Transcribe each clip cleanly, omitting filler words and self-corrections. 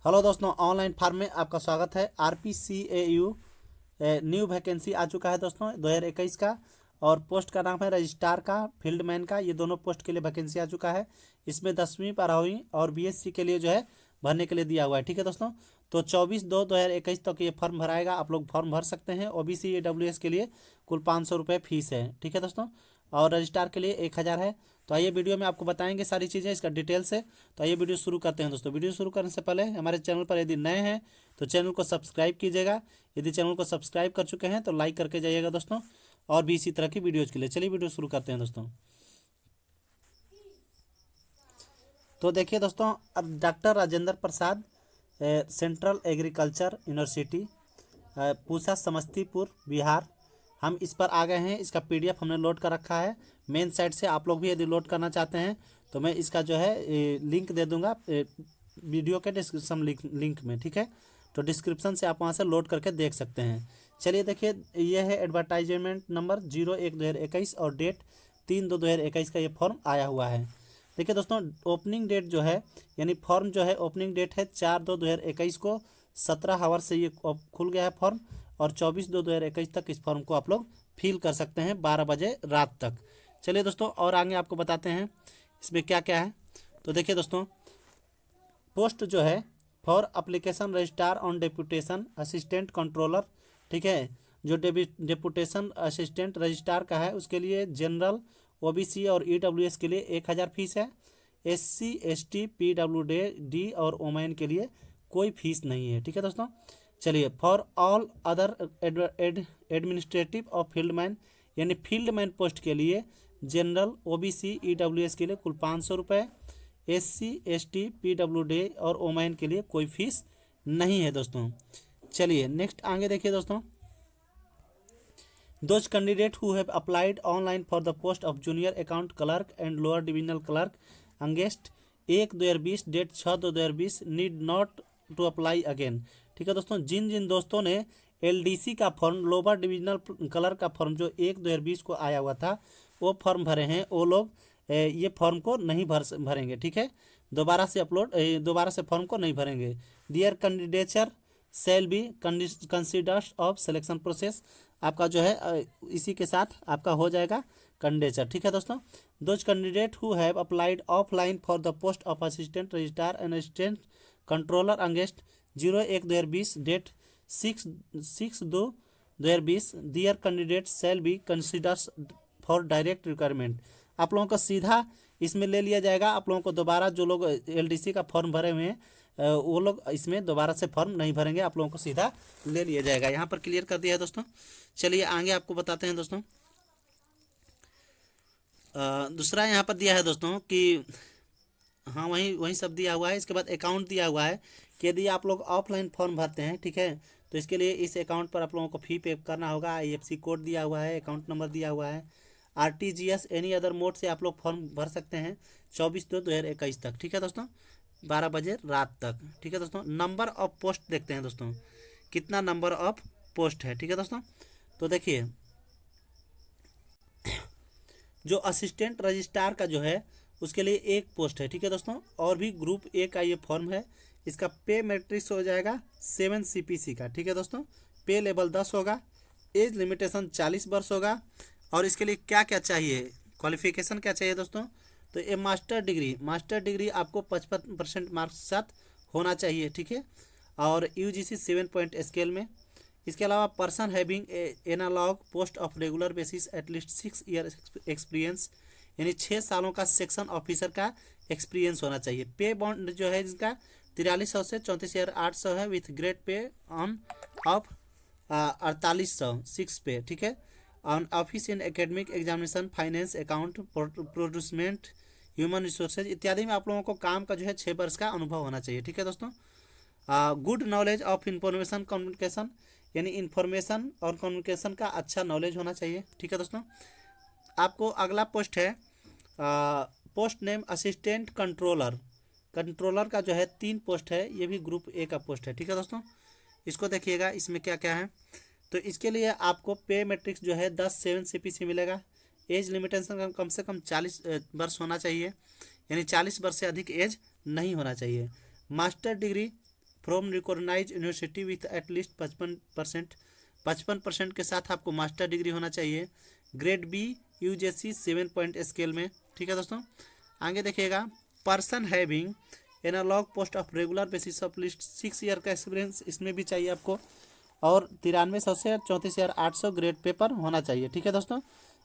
Hello दोस्तों, online form में आपका स्वागत है। RPCAU न्यू वैकेंसी आ चुका है दोस्तों 2021 का। और पोस्ट का नाम है रजिस्ट्रार का, फील्डमैन का। ये दोनों पोस्ट के लिए वैकेंसी आ चुका है। इसमें 10वीं 12वीं और BSc के लिए जो है भरने के लिए दिया हुआ है। ठीक है दोस्तों, तो 24/2/2021 तक ये फॉर्म भराएगा। आप लोग फॉर्म भर सकते हैं। OBC AWS के लिए कुल 500 रुपये फीस है। ठीक है दोस्तों, और रजिस्ट्रार के लिए 1000 है। तो आइए वीडियो में आपको बताएंगे सारी चीज़ें इसका डिटेल से। तो आइए वीडियो शुरू करते हैं दोस्तों। वीडियो शुरू करने से पहले हमारे चैनल पर यदि नए हैं तो चैनल को सब्सक्राइब कीजिएगा। यदि चैनल को सब्सक्राइब कर चुके हैं तो लाइक करके जाइएगा दोस्तों, और भी इसी तरह की वीडियोज़ के लिए। चलिए वीडियो शुरू करते हैं दोस्तों। तो देखिए दोस्तों, अब doctor Rajendra Prasad, central agriculture university, Pusa, Samastipur, Bihar. हम इस पर आ गए हैं। इसका PDF हमने लोड कर रखा है मेन साइट से। आप लोग भी यदि लोड करना चाहते हैं तो मैं इसका जो है लिंक दे दूंगा वीडियो के डिस्क्रिप्शन लिंक में। ठीक है, तो डिस्क्रिप्शन से आप वहां से लोड करके देख सकते हैं। चलिए देखिए, ये है एडवर्टाइजमेंट नंबर 01/2021 और डेट 3/2/2021 का ये फॉर्म आया हुआ है। देखिए दोस्तों, ओपनिंग डेट जो है, यानी फॉर्म जो है ओपनिंग डेट है 4/2/2021 को। 17 आवर से ये खुल गया है फॉर्म, और 24/2/2021 तक इस फॉर्म को आप लोग फिल कर सकते हैं 12 बजे रात तक। चलिए दोस्तों, और आगे आपको बताते हैं इसमें क्या क्या है। तो देखिए दोस्तों, पोस्ट जो है for application registrar on deputation assistant controller. ठीक है, जो डेपुटेशन असिस्टेंट रजिस्ट्रार का है उसके लिए जनरल, OBC और EWS के लिए 1000 फीस है। SC ST PWD और ओमैन के लिए कोई फीस नहीं है। ठीक है दोस्तों, चलिए फॉर ऑल अदर एडमिनिस्ट्रेटिव और फील्डमैन, यानी फील्डमैन पोस्ट के लिए जनरल, OBC EWS के लिए कुल 500 रुपये। SC ST PWD और ओमैन के लिए कोई फीस नहीं है दोस्तों। चलिए नेक्स्ट आगे देखिए दोस्तों, those candidate who have applied online for the post of junior account clerk and lower divisional clerk against 1/2020 date 6/2/2020 need not to apply again. ठीक है दोस्तों, जिन जिन दोस्तों ने LDC का फॉर्म, लोअर डिविजनल क्लर्क का फॉर्म जो 1/2020 को आया हुआ था वो फॉर्म भरे हैं, वो लोग ये फॉर्म को नहीं भरेंगे। ठीक है, दोबारा से फॉर्म को नहीं भरेंगे। Their candidature shall be considered of selection process. आपका जो है इसी के साथ आपका हो जाएगा कैंडिडेचर। ठीक है दोस्तों, those candidate who have applied offline for the post of assistant registrar and assistant controller against 01/2020 date 6/2/2020 their candidate shall be considered for direct requirement. आप लोगों को सीधा इसमें ले लिया जाएगा। आप लोगों को दोबारा, जो लोग LDC का फॉर्म भरे हुए हैं वो लोग इसमें दोबारा से फॉर्म नहीं भरेंगे, आप लोगों को सीधा ले लिया जाएगा। यहाँ पर क्लियर कर दिया है दोस्तों। चलिए आगे आपको बताते हैं दोस्तों। दूसरा यहाँ पर दिया है दोस्तों कि हाँ, वही वही सब दिया हुआ है। इसके बाद अकाउंट दिया हुआ है कि यदि आप लोग ऑफलाइन फॉर्म भरते हैं, ठीक है, तो इसके लिए इस अकाउंट पर आप लोगों को फी पे करना होगा। IFSC कोड दिया हुआ है, अकाउंट नंबर दिया हुआ है। RTGS एनी अदर मोड से आप लोग फॉर्म भर सकते हैं 24/2/2021 तक। ठीक है दोस्तों, 12 बजे रात तक। ठीक है दोस्तों, नंबर ऑफ पोस्ट देखते हैं दोस्तों, कितना नंबर ऑफ पोस्ट है। ठीक है दोस्तों, तो देखिए, जो असिस्टेंट रजिस्ट्रार का जो है उसके लिए एक पोस्ट है। ठीक है दोस्तों, और भी ग्रुप A का ये फॉर्म है। इसका पे मैट्रिक्स हो जाएगा 7 CPC का। ठीक है दोस्तों, पे लेवल 10 होगा, एज लिमिटेशन 40 वर्ष होगा। और इसके लिए क्या क्या चाहिए, क्वालिफिकेशन क्या चाहिए दोस्तों, तो ये मास्टर डिग्री आपको 55% मार्क्स के साथ होना चाहिए। ठीक है, और UGC 7 पॉइंट स्केल में। इसके अलावा person having analog post of regular basis at least 6 year experience, यानी 6 सालों का सेक्शन ऑफिसर का एक्सपीरियंस होना चाहिए। पे बॉन्ड जो है इसका 4300 से 34,800 है, with grade pay on of 4800 6 pay. ठीक है, on office in academic examination, finance, account, procurement, human resources इत्यादि में आप लोगों को काम का जो है 6 वर्ष का अनुभव होना चाहिए। ठीक है दोस्तों, good knowledge of information communication, यानी इन्फॉर्मेशन और कम्युनिकेशन का अच्छा नॉलेज होना चाहिए। ठीक है दोस्तों, आपको अगला पोस्ट है post name assistant controller. Controller का जो है 3 पोस्ट है, ये भी ग्रुप A का पोस्ट है। ठीक है दोस्तों, इसको देखिएगा इसमें क्या क्या है। तो इसके लिए आपको पे मैट्रिक्स जो है 7 CPC मिलेगा। एज लिमिटेशन कम से कम 40 वर्ष होना चाहिए, यानी 40 वर्ष से अधिक एज नहीं होना चाहिए। Master degree from recognize university with at least 55% के साथ आपको मास्टर डिग्री होना चाहिए। Grade B UGC 7 point scale में। ठीक है दोस्तों, आगे देखिएगा, person having analog post of regular basis of list 6 year का एक्सपीरियंस इसमें भी चाहिए आपको, और 9300 से 34,800 ग्रेड पेपर होना चाहिए। ठीक है दोस्तों,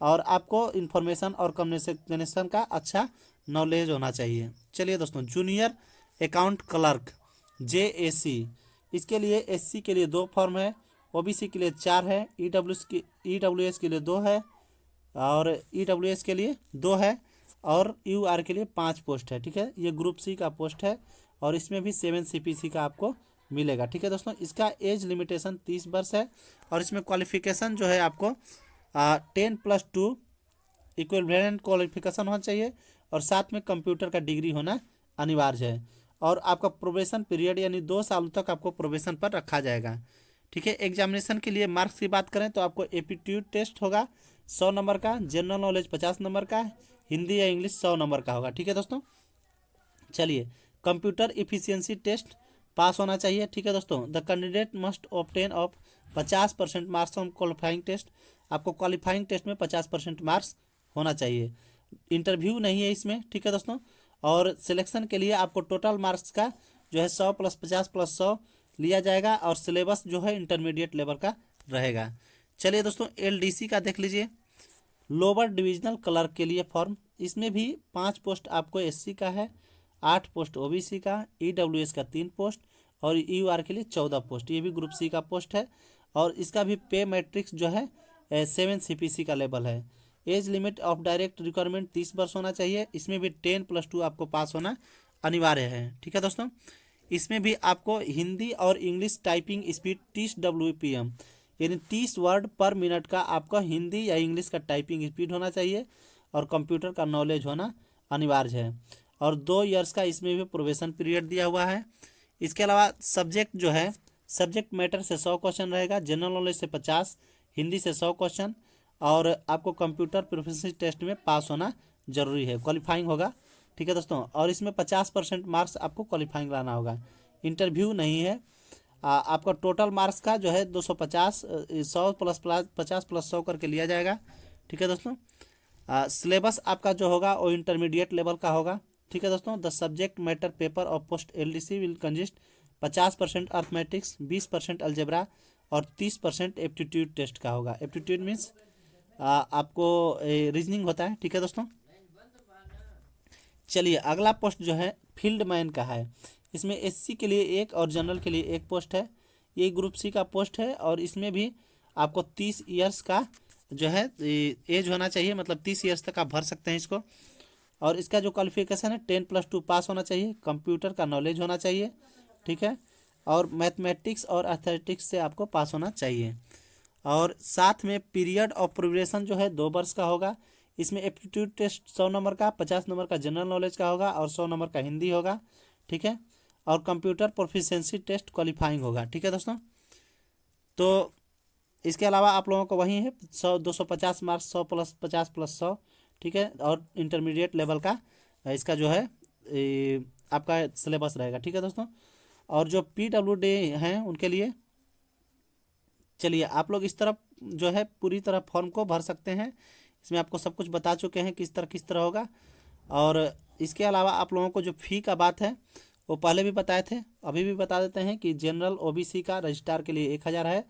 और आपको इन्फॉर्मेशन और कम्युनिकेशन का अच्छा नॉलेज होना चाहिए। चलिए दोस्तों, जूनियर अकाउंट क्लर्क JAC, इसके लिए SC के लिए 2 फॉर्म है, OBC के लिए 4 है, EWS के लिए 2 है, और EWS के लिए 2 है, और UR के लिए 5 पोस्ट है। ठीक है, ये ग्रुप C का पोस्ट है, और इसमें भी 7 CPC का आपको मिलेगा। ठीक है दोस्तों, इसका एज लिमिटेशन 30 वर्ष है, और इसमें क्वालिफिकेशन जो है आपको 10+2 इक्विवेलेंट क्वालिफिकेशन होना चाहिए, और साथ में कंप्यूटर का डिग्री होना अनिवार्य है, और आपका प्रोबेशन पीरियड यानी 2 साल तक आपको प्रोबेशन पर रखा जाएगा। ठीक है, एग्जामिनेशन के लिए मार्क्स की बात करें तो आपको एप्टीट्यूड टेस्ट होगा 100 नंबर का, जनरल नॉलेज 50 नंबर का, हिंदी या इंग्लिश 100 नंबर का होगा। ठीक है दोस्तों, चलिए, कंप्यूटर इफिशियंसी टेस्ट पास होना चाहिए। ठीक है दोस्तों, the candidate must obtain of 50% marks on qualifying test, आपको क्वालिफाइंग टेस्ट में 50% मार्क्स होना चाहिए। इंटरव्यू नहीं है इसमें। ठीक है दोस्तों, और सिलेक्शन के लिए आपको टोटल मार्क्स का जो है 100 + 50 + 100 लिया जाएगा, और सिलेबस जो है इंटरमीडिएट लेवल का रहेगा। चलिए दोस्तों, LDC का देख लीजिए, लोअर डिविजनल क्लर्क के लिए फॉर्म, इसमें भी 5 पोस्ट आपको SC का है, 8 पोस्ट OBC का, EWS का 3 पोस्ट, और UR के लिए 14 पोस्ट, ये भी ग्रुप C का पोस्ट है, और इसका भी पे मैट्रिक्स जो है 7 CPC का लेवल है। Age limit of direct requirement 30 वर्ष होना चाहिए, इसमें भी 10+2 आपको पास होना अनिवार्य है। ठीक है दोस्तों, इसमें भी आपको हिंदी और इंग्लिश टाइपिंग स्पीड 30 WPM यानी 30 वर्ड पर मिनट का आपका हिंदी या इंग्लिश का टाइपिंग स्पीड होना चाहिए, और कंप्यूटर का नॉलेज होना अनिवार्य है, और 2 ईयर्स का इसमें भी प्रोबेशन पीरियड दिया हुआ है। इसके अलावा सब्जेक्ट जो है, सब्जेक्ट मैटर से 100 क्वेश्चन रहेगा, जनरल नॉलेज से 50, हिंदी से 100 क्वेश्चन, और आपको कंप्यूटर प्रोफिशिएंसी टेस्ट में पास होना जरूरी है, क्वालिफाइंग होगा। ठीक है दोस्तों, और इसमें 50% मार्क्स आपको क्वालिफाइंग लाना होगा, इंटरव्यू नहीं है। आपका टोटल मार्क्स का जो है 250, 100 + 50 + 100 करके लिया जाएगा। ठीक है दोस्तों, सिलेबस आपका जो होगा वो इंटरमीडिएट लेवल का होगा। ठीक है दोस्तों, the subject matter paper of post LDC will consist 50% arithmetics, 20% algebra, और 30% एप्टीट्यूड टेस्ट का होगा। एप्टीट्यूड मीन्स आपको रीजनिंग होता है। ठीक है दोस्तों, चलिए, अगला पोस्ट जो है फील्ड मैन का है, इसमें SC के लिए 1 और जनरल के लिए 1 पोस्ट है, ये ग्रुप C का पोस्ट है, और इसमें भी आपको 30 ईयर्स का जो है एज होना चाहिए, मतलब 30 ईयर्स तक आप भर सकते हैं इसको, और इसका जो क्वालिफिकेशन है 10+2 पास होना चाहिए, कंप्यूटर का नॉलेज होना चाहिए। ठीक है, और मैथमेटिक्स और एथलेटिक्स से आपको पास होना चाहिए, और साथ में पीरियड ऑफ प्रोबेशन जो है 2 वर्ष का होगा। इसमें एप्टीट्यूड टेस्ट 100 नंबर का, 50 नंबर का जनरल नॉलेज का होगा, और 100 नंबर का हिंदी होगा। ठीक है, और कंप्यूटर प्रोफिशिएंसी टेस्ट क्वालिफाइंग होगा। ठीक है दोस्तों, तो इसके अलावा आप लोगों को वही है 250 मार्क्स, 100 + 50 + 100। ठीक है, और इंटरमीडिएट लेवल का इसका जो है आपका सिलेबस रहेगा। ठीक है दोस्तों, और जो PWD हैं उनके लिए, चलिए आप लोग इस तरफ जो है पूरी तरह फॉर्म को भर सकते हैं, इसमें आपको सब कुछ बता चुके हैं किस तरह होगा। और इसके अलावा आप लोगों को जो फ़ी का बात है वो पहले भी बताए थे, अभी भी बता देते हैं कि जनरल OBC का रजिस्ट्रार के लिए 1000 है,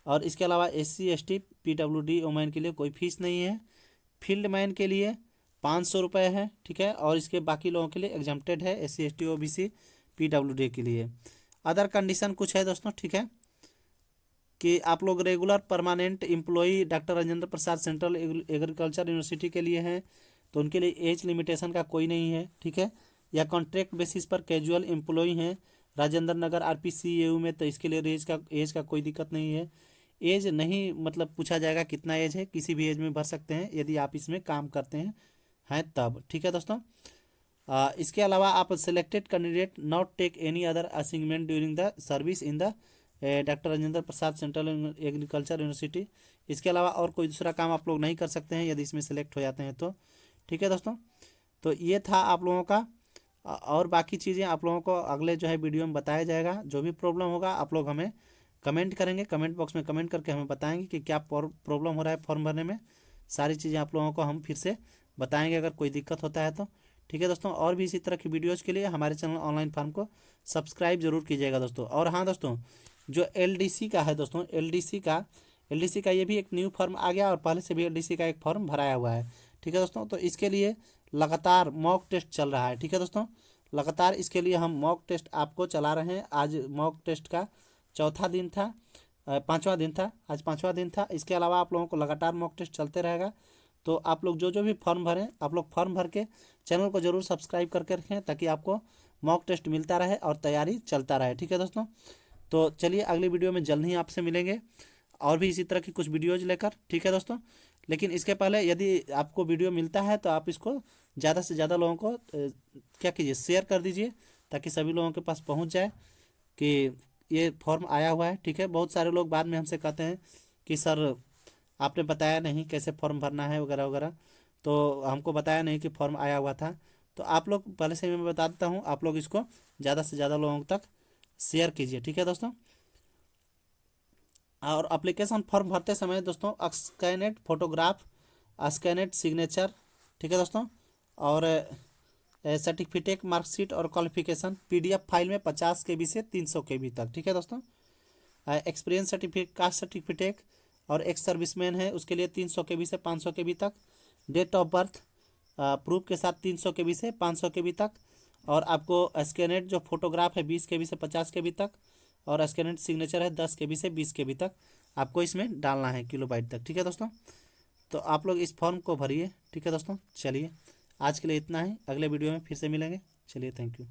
और इसके अलावा SC ST PWD वुमेन के लिए कोई फीस नहीं है। फील्ड मैन के लिए 500 रुपये है। ठीक है, और इसके बाकी लोगों के लिए एग्जम्प्टेड है, SC ST OBC PWD के लिए। अदर कंडीशन कुछ है दोस्तों, ठीक है, कि आप लोग regular permanent employee doctor Rajendra Prasad central agriculture university के लिए हैं, तो उनके लिए एज लिमिटेशन का कोई नहीं है। ठीक है, या कॉन्ट्रैक्ट बेसिस पर कैजुअल एम्प्लॉई हैं राजेंद्र नगर RPCAU में, तो इसके लिए एज का कोई दिक्कत नहीं है। एज नहीं मतलब पूछा जाएगा कितना एज है, किसी भी एज में भर सकते हैं यदि आप इसमें काम करते हैं तब। ठीक है दोस्तों, इसके अलावा आप selected candidate not take any other assignment during the service in the doctor Rajendra Prasad central agriculture university. इसके अलावा और कोई दूसरा काम आप लोग नहीं कर सकते हैं यदि इसमें सेलेक्ट हो जाते हैं तो। ठीक है दोस्तों, तो ये था आप लोगों का और बाकी चीज़ें आप लोगों को अगले जो है वीडियो में बताया जाएगा। जो भी प्रॉब्लम होगा आप लोग हमें कमेंट करेंगे, कमेंट बॉक्स में कमेंट करके हमें बताएंगे कि क्या प्रॉब्लम हो रहा है फॉर्म भरने में। सारी चीज़ें आप लोगों को हम फिर से बताएंगे अगर कोई दिक्कत होता है तो। ठीक है दोस्तों, और भी इसी तरह की वीडियोज़ के लिए हमारे चैनल ऑनलाइन फॉर्म को सब्सक्राइब जरूर कीजिएगा दोस्तों। और हाँ दोस्तों, जो LDC का है दोस्तों, LDC का ये भी एक न्यू फॉर्म आ गया और पहले से भी LDC का एक फॉर्म भराया हुआ है। ठीक है दोस्तों, तो इसके लिए लगातार मॉक टेस्ट चल रहा है। ठीक है दोस्तों, लगातार इसके लिए हम मॉक टेस्ट आपको चला रहे हैं। आज मॉक टेस्ट का चौथा दिन था, पाँचवा दिन था, आज पाँचवा दिन था। इसके अलावा आप लोगों को लगातार मॉक टेस्ट चलते रहेगा। तो आप लोग जो जो भी फॉर्म भरें, आप लोग फॉर्म भर के चैनल को जरूर सब्सक्राइब करके रखें ताकि आपको मॉक टेस्ट मिलता रहे और तैयारी चलता रहे। ठीक है दोस्तों, तो चलिए अगली वीडियो में जल्द ही आपसे मिलेंगे और भी इसी तरह की कुछ वीडियोज़ लेकर। ठीक है दोस्तों, लेकिन इसके पहले यदि आपको वीडियो मिलता है तो आप इसको ज़्यादा से ज़्यादा लोगों को क्या कीजिए, शेयर कर दीजिए ताकि सभी लोगों के पास पहुंच जाए कि ये फॉर्म आया हुआ है। ठीक है, बहुत सारे लोग बाद में हमसे कहते हैं कि सर आपने बताया नहीं कैसे फॉर्म भरना है वगैरह वगैरह, तो हमको बताया नहीं कि फॉर्म आया हुआ था। तो आप लोग पहले से मैं बता देता हूँ, आप लोग इसको ज़्यादा से ज़्यादा लोगों तक शेयर कीजिए। ठीक है दोस्तों, और एप्लीकेशन फॉर्म भरते समय दोस्तों स्कैनेड फोटोग्राफ, स्कैनेड सिग्नेचर, ठीक है दोस्तों, और सर्टिफिकेट, मार्कशीट और क्वालिफिकेशन PDF फाइल में 50 KB से 300 KB तक। ठीक है दोस्तों, एक्सपीरियंस सर्टिफिकेट, कास्ट सर्टिफिकेट और एक्स सर्विसमैन है उसके लिए 300 KB से 500 KB तक। डेट ऑफ बर्थ प्रूफ के साथ 300 KB से 500 KB तक। और आपको स्कैनेड जो फोटोग्राफ है 20 KB से 50 KB तक, और स्कैनेड सिग्नेचर है 10 KB से 20 KB तक आपको इसमें डालना है, किलोबाइट तक। ठीक है दोस्तों, तो आप लोग इस फॉर्म को भरिए। ठीक है दोस्तों, चलिए आज के लिए इतना ही, अगले वीडियो में फिर से मिलेंगे। चलिए, थैंक यू।